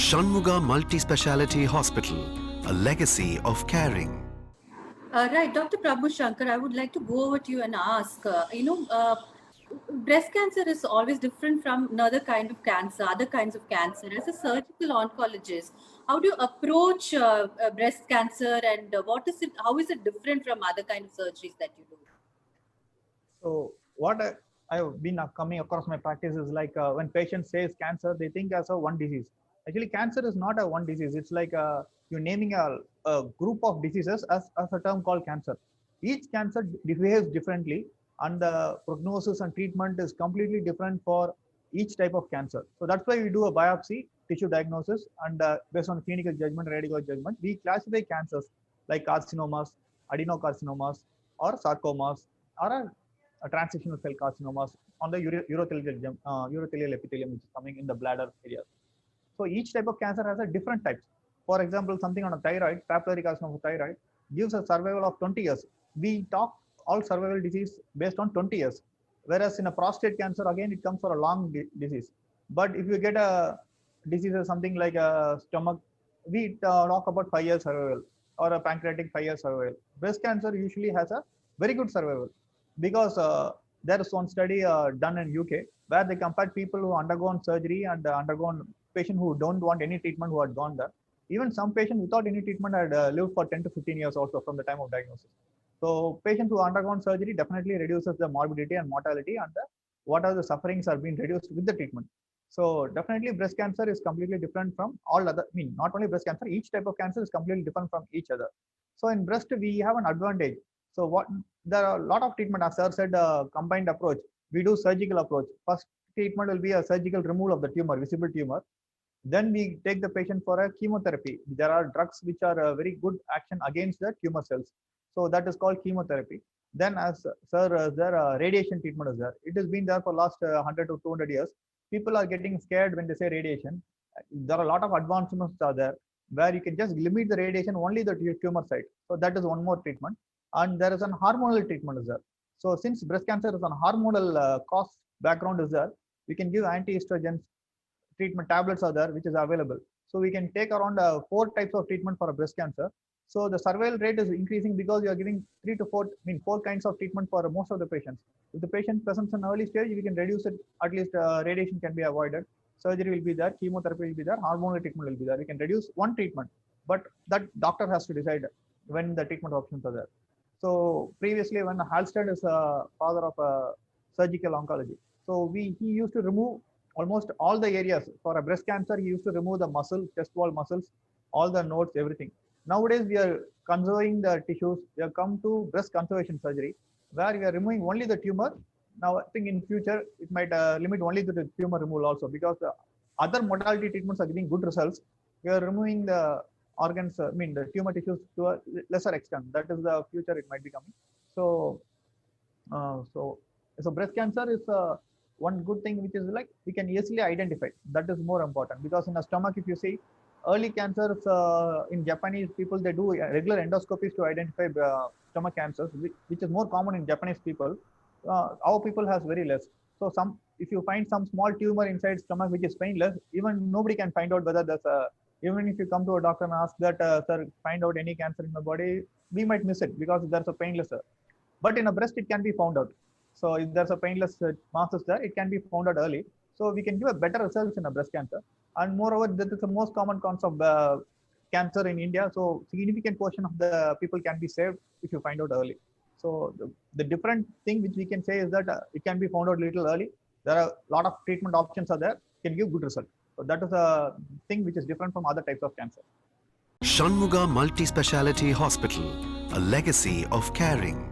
Shanmuga Multi-Speciality Hospital, a legacy of caring. Right, Dr. Prabhu Shankar, I would like to go over to you and ask, breast cancer is always different from another kind of cancer, other kinds of cancer. As a surgical oncologist, how do you approach breast cancer, and what is it? How is it different from other kind of surgeries that you do? So what I've been coming across my practice is like when patient says cancer, they think as a one disease. Actually, cancer is not a one disease. It's like you're naming a group of diseases as a term called cancer. Each cancer behaves differently, and the prognosis and treatment is completely different for each type of cancer. So that's why we do a biopsy, tissue diagnosis, and based on clinical judgment, radiological judgment, we classify cancers like carcinomas, adenocarcinomas, or sarcomas, or transitional cell carcinomas on the urothelial epithelium, which is coming in the bladder area. So each type of cancer has a different types. For example, something on a thyroid, papillary carcinoma of thyroid, gives a survival of 20 years. We talk all survival disease based on 20 years. Whereas in a prostate cancer, again, it comes for a long disease. But if you get a disease something like a stomach, we talk about 5 years survival, or a pancreatic 5 years survival. Breast cancer usually has a very good survival, because there is one study done in UK where they compared people who undergone surgery and undergone patients who don't want any treatment who had gone there. Even some patients without any treatment had lived for 10 to 15 years also from the time of diagnosis. So patients who undergone surgery definitely reduces the morbidity and mortality, and what are the sufferings are being reduced with the treatment. So definitely breast cancer is completely different from all other, I mean, not only breast cancer, each type of cancer is completely different from each other. So in breast, we have an advantage. So what there are a lot of treatment, as sir said, combined approach. We do surgical approach. First treatment will be a surgical removal of the tumor, visible tumor. Then we take the patient for a chemotherapy. There are drugs which are very good action against the tumor cells. So that is called chemotherapy. Then, as sir, there radiation treatment is there. It has been there for last 100 to 200 years. People are getting scared when they say radiation. There are a lot of advancements are there where you can just limit the radiation only the tumor site. So that is one more treatment. And there is an hormonal treatment is there. So since breast cancer is an hormonal cause background is there, we can give anti-estrogens treatment tablets are there, which is available. So we can take around 4 types of treatment for a breast cancer. So the survival rate is increasing because you are giving 3 to 4, I mean 4 kinds of treatment for most of the patients. If the patient presents in early stage, we can reduce it. At least radiation can be avoided. Surgery will be there, chemotherapy will be there, hormonal treatment will be there. We can reduce one treatment, but that doctor has to decide when the treatment options are there. So previously, when Halsted is a father of surgical oncology, so he used to remove almost all the areas. For a breast cancer, he used to remove the muscle, chest wall muscles, all the nodes, everything. Nowadays, we are conserving the tissues. We have come to breast conservation surgery, where we are removing only the tumor. Now, I think in future, it might limit only to the tumor removal also, because the other modality treatments are giving good results. We are removing the organs, I mean, the tumor tissues to a lesser extent. That is the future it might be coming. So, so breast cancer is one good thing, which is like we can easily identify. That is more important, because in the stomach, if you see early cancers in Japanese people, they do regular endoscopies to identify stomach cancers, which is more common in Japanese people. Our people has very less. So if you find some small tumor inside stomach which is painless, even nobody can find out whether there's a. Even if you come to a doctor and ask that, sir, find out any cancer in my body, we might miss it because there's a painless. But in a breast, it can be found out. So if there's a painless masses there, it can be found out early. So we can give a better results in a breast cancer. And moreover, this is the most common cause of cancer in India. So significant portion of the people can be saved if you find out early. So the different thing which we can say is that it can be found out a little early. There are a lot of treatment options are there, can give good result. So that is a thing which is different from other types of cancer. Shanmuga Multi-Speciality Hospital, a legacy of caring.